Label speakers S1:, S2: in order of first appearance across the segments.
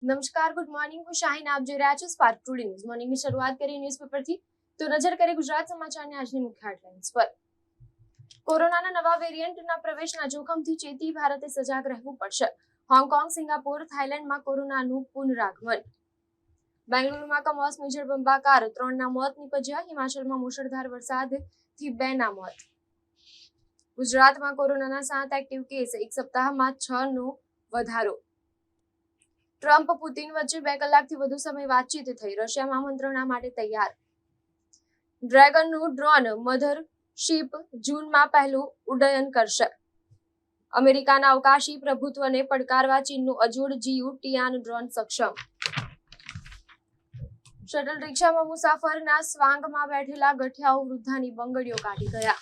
S1: નમસ્કાર, good morning. હું શાહીન, આપ જોઈ રહ્યા છો સ્પાર્ક ટુડે ન્યૂઝ. મોર્નિંગની શરૂઆત કરી ન્યૂઝપેપરથી. તો નજર કરીએ ગુજરાત સમાચારની આજની મુખ્ય હેડલાઇન્સ પર. કોરોનાના નવા વેરિયન્ટના પ્રવેશના જોખમથી ચેતી ભારતે સજાગ રહેવું પડશે. હોંગકોંગ, સિંગાપોર, થાઇલેન્ડમાં કોરોનાનું પુનરાગમન. બેંગલુરુમાં કમોસમી જળબંબાકાર, 3ના મોત નીપજ્યા. હિમાચલમાં મુશળધાર વરસાદથી 2ના મોત. ગુજરાતમાં કોરોનાના 7 એક્ટિવ કેસ, એક સપ્તાહમાં 6નો વધારો. ટ્રમ્પ પુતિન વચ્ચે 2 કલાકથી વધુ સમય વાતચીત થઈ. રશિયામાં મંત્રણા માટે તૈયાર. ડ્રેગનનું ડ્રોન મધરશિપ જૂનમાં પહેલું ઉડ્ડયન કરશે. અમેરિકાના અવકાશી પ્રભુત્વને પડકારવા ચીનનું અજોડ જીયુ ટિયાન ડ્રોન સક્ષમ. શટલ રિક્ષામાં મુસાફરના સ્વાંગમાં બેઠેલા ગઠિયાઓ વૃદ્ધાની બંગડીઓ કાઢી ગયા.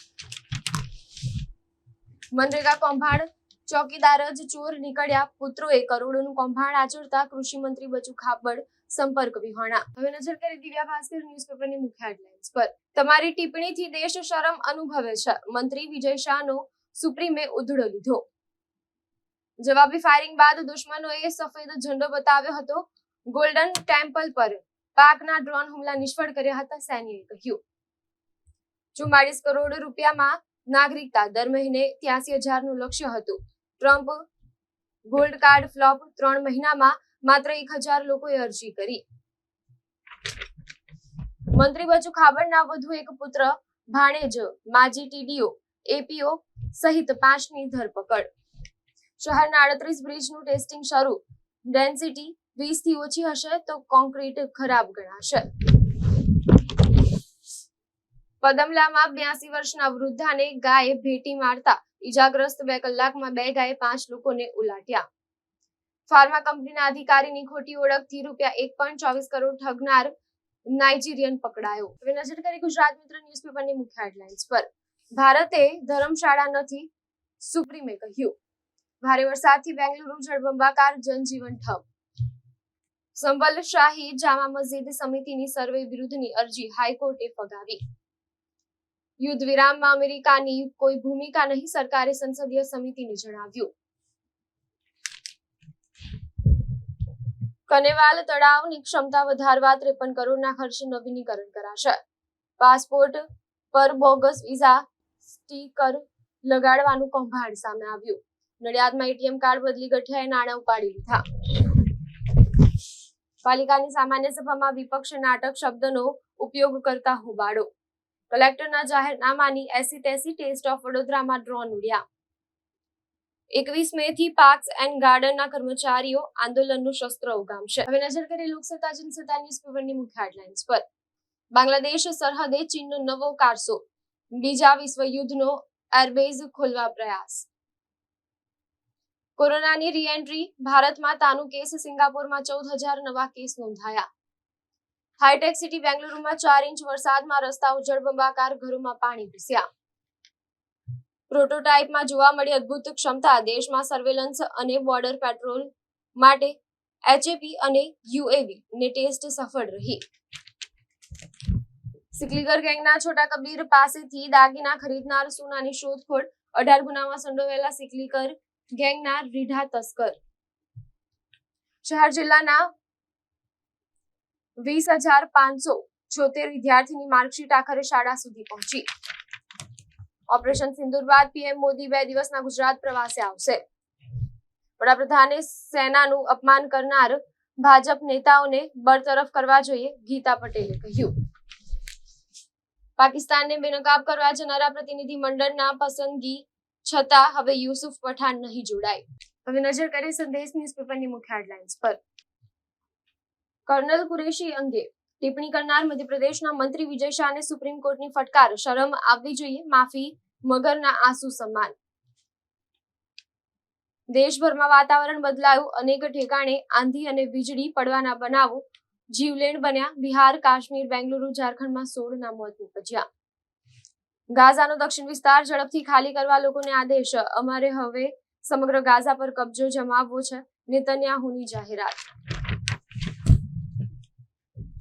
S1: મનરેગા કૌભાંડ, ચોકીદાર જ ચોર નીકળ્યા. પુત્રોએ કરોડોનું કૌભાંડ આચરતા કૃષિ મંત્રી બચુ ખાબડ સંપર્ક વિહોણા. હવે નજર કરી દિવ્યા ભાસ્કર ન્યૂઝપેપરની મુખ્ય હેડલાઇન્સ પર. તમારી ટિપ્પણીથી દેશ શરમ અનુભવે છે. મંત્રી વિજય શાહનો સુપ્રીમે ઉધડો લીધો. જવાબી ફાયરિંગ બાદ દુશ્મનોએ સફેદ ઝંડો બતાવ્યો હતો. ગોલ્ડન ટેમ્પલ પર પાકના ડ્રોન હુમલા નિષ્ફળ કર્યા હતા, સૈન્યએ કહ્યું. 44 કરોડ રૂપિયામાં નાગરિકતા, દર મહિને 83,000નું લક્ષ્ય હતું. ટ્રમ્પ ગોલ્ડ કાર્ડ ફ્લોપ, 3 મહિનામાં માત્ર 1,000 લોકોએ અરજી કરી. મંત્રી બચુ ખાબડના વધુ એક પુત્ર, ભાણેજ, માજી ટીડીઓ, એપીઓ સહિત 5ની ધરપકડ. શહેરના 38 બ્રિજનું ટેસ્ટિંગ શરૂ. ડેન્સિટી 20 થી ઓછી હશે તો કોન્ક્રીટ ખરાબ ગણાશે. પદમલામાં 82 વર્ષના વૃદ્ધાને ગાયે ભેટી મારતા ઈજાગ્રસ્ત. 2 કલાકમાં 2 ગાયે 5 લોકોને ઉલાટ્યા. ફાર્મા કંપનીના અધિકારીની ખોટી ઓળખથી ₹1.24 કરોડ ઠગનાર નાઇજીરિયન પકડાયો. હવે નજર કરી ગુજરાત મિત્ર ન્યૂઝપેપરની મુખ્ય હેડલાઇન્સ પર. ભારતે ધર્મશાળા નથી, સુપ્રીમે કહ્યું. ભારે વરસાદથી બેંગલુરુ જળબંબાકાર, જનજીવન ઠપ. સંબલ શાહી જામા મસ્જિદ સમિતિની સર્વે વિરુદ્ધની અરજી હાઈકોર્ટે ફગાવી. યુદ્ધ વિરામમાં અમેરિકાની કોઈ ભૂમિકા નહીં, સરકારે સંસદીય સમિતિને જણાવ્યું. કનેવાલ તળાવની ક્ષમતા વધારવા 53 કરોડના ખર્ચે નવીનીકરણ કરાશે. પાસપોર્ટ પર બોગસ વિઝા સ્ટીકર લગાડવાનું કૌભાંડ સામે આવ્યું. નડિયાદમાં એટીએમ કાર્ડ બદલી ગઠિયાએ નાણાં ઉપાડી લીધા. પાલિકાની સામાન્ય સભામાં વિપક્ષ નાટક શબ્દનો ઉપયોગ કરતા હોબાળો. કલેક્ટરના જાહેરનામાની એસી-તેસી, ટેસ્ટ ઓફ વડોદરામાં ડ્રોન ઉડ્યા. 21 મે થી પાર્ક્સ એન્ડ ગાર્ડનના કર્મચારીઓ આંદોલનનું શસ્ત્ર ઉગામશે. હવે નજર કરીએ લોકસત્તા જનસત્તા ન્યૂઝપેપરની મુખ્ય હેડલાઇન્સ પર. બાંગ્લાદેશ સરહદે ચીનનો નવો કારસો. બીજા વિશ્વયુદ્ધનો એરબેઝ ખોલવા પ્રયાસ. કોરોનાની રીએન્ટ્રી. ભારતમાં તાનું કેસ, સિંગાપોરમાં 14,000 નવા કેસ નોંધાયા. હાઈટેક સિટી બેંગલુરુમાં 4 ઇંચ વરસાદમાં રસ્તાઓ જળબંબાકાર, ઘરોમાં પાણી ઘૂસ્યા. પ્રોટોટાઇપમાં જોવા મળી અદ્ભુત ક્ષમતા. દેશમાં સર્વેલન્સ અને બોર્ડર પેટ્રોલ માટે એચએપી અને યુએવી ને ટેસ્ટ સફળ રહી. સિકલીગર ગેંગના છોટા કબીર પાસેથી દાગીના ખરીદનાર સોનાની શોધખોળ. 18 ગુનામાં સંડોવાયેલા સિકલીગર ગેંગના રીઢા તસ્કર. શહેર જિલ્લાના 20,576 વિદ્યાર્થીની માર્કશીટ આખરે શાળા સુધી પહોંચી. ઓપરેશન સિંદૂર બાદ પીએમ મોદી 2 દિવસના ગુજરાત પ્રવાસે આવશે. વડાપ્રધાને સેનાનું અપમાન કરનાર ભાજપ નેતાઓને બરતરફ કરવા જોઈએ, ગીતા પટેલે કહ્યું. પાકિસ્તાનને બેનકાબ કરવા જનારા પ્રતિનિધિ મંડળના પસંદગી છતાં હવે યુસુફ પઠાણ નહીં જોડાય. હવે નજર કરીએ સંદેશ ન્યૂઝપેપરની મુખ્ય હેડલાઇન્સ પર. કર્નલ કુરેશી અંગે ટિપ્પણી કરનાર મધ્યપ્રદેશના મંત્રી વિજય શાહને સુપ્રીમ કોર્ટની ફટકાર. શરમ આવવી જોઈએ, માફી મગરના આંસુ સમાન. દેશભરમાં વાતાવરણ બદલાયું. અનેક ઠેકાણે આંધી અને વીજળી પડવાના બનાવો જીવલેણ બન્યા. બિહાર, કાશ્મીર, બેંગલુરુ, ઝારખંડમાં 16ના મોત નીપજ્યા. ગાઝાનો દક્ષિણ વિસ્તાર ઝડપથી ખાલી કરવા લોકોને આદેશ. અમારે હવે સમગ્ર ગાઝા પર કબજો જમાવવો છે, નેતન્યાહુની જાહેરાત.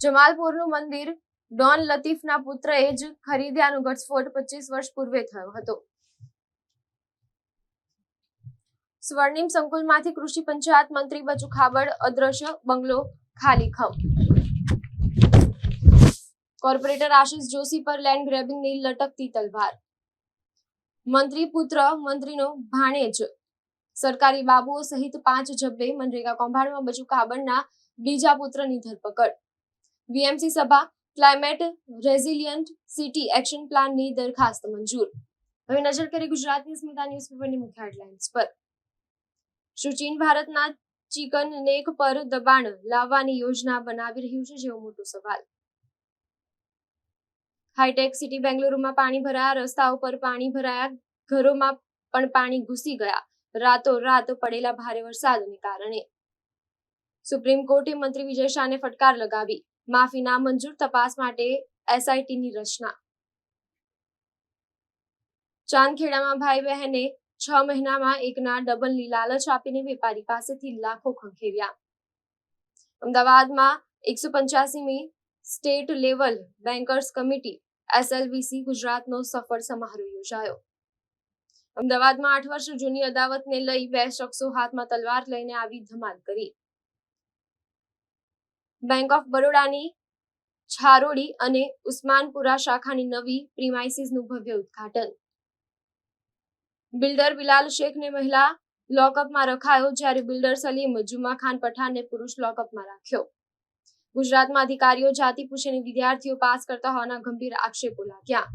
S1: જમાલપુરનું મંદિર ડોન લતીફના પુત્રએ જ ખરીદ્યાનો ઘટસ્ફોટ 25 વર્ષ પૂર્વે થયો હતો. સ્વર્ણિમ સંકુલમાંથી કૃષિ પંચાયત મંત્રી બચુ ખાબડ અદ્રશ્ય, બંગલો ખાલીખમ. કોર્પોરેટર આશિષ જોશી પર લેન્ડ ગ્રેબિંગની લટકતી તલવાર. મંત્રી પુત્ર મંત્રીનો ભાણેજ સરકારી બાબુઓ સહિત 5 જબ્બે. મનરેગા કૌભાંડમાં બચુ ખાબડના બીજા પુત્રની ધરપકડ. વીએમસી સભા ક્લાઇમેટ રેઝિલિયન્ટ સિટી એક્શન પ્લાનની દરખાસ્ત મંજૂર. હવે નજર કરીએ ગુજરાતની સ્મિતા ન્યૂઝપેપરની મુખ્ય હેડલાઇન્સ પર. શું ચીન ભારતના ચિકન નેક પર દબાણ લાવવાની યોજના બનાવી રહ્યું છે, જેવો મોટો સવાલ. હાઈટેક સિટી બેંગલુરુમાં પાણી ભરાયા, રસ્તાઓ પર પાણી ભરાયા, ઘરોમાં પણ પાણી ઘૂસી ગયા રાતોરાત પડેલા ભારે વરસાદને કારણે. સુપ્રીમ કોર્ટે મંત્રી વિજય શાહને ફટકાર લગાવી, માફી નામંજૂર, તપાસ માટે એસઆઈટીની રચના. ચાંદખેડામાં ભાઈ બહેને 6 મહિનામાં એકના ડબલની લાલચ આપીને વેપારી પાસેથી લાખો ખંખેર્યા. અમદાવાદમાં 185મી સ્ટેટ લેવલ બેન્કર્સ કમિટી એસએલવીસી ગુજરાતનો સફળ સમારોહ યોજાયો. અમદાવાદમાં 8 વર્ષ જૂની અદાવતને લઈ 2 શખ્સો હાથમાં તલવાર લઈને આવી ધમાલ કરી. બેંક ઓફ બરોડાની છારોડી અને ઉસ્માનપુરા શાખાની નવી પ્રીમાઇસીસનું ભવ્ય ઉદ્ઘાટન. બિલ્ડર બિલાલ શેખને મહિલા લોકઅપમાં રખાયો, જ્યારે બિલ્ડર સલીમ જુમા ખાન પઠાણને પુરુષ લોકઅપમાં રાખ્યો. ગુજરાતમાં અધિકારીઓ જાતિ પૂછીને વિદ્યાર્થીઓ પાસ કરતા હોવાના ગંભીર આક્ષેપો લાગ્યા.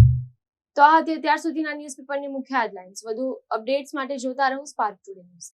S1: તો આ હતી અત્યાર સુધીના ન્યૂઝપેપરની મુખ્ય હેડલાઇન્સ. વધુ અપડેટ્સ માટે જોતા રહો સ્પાર્ક ટુડે ન્યૂઝ.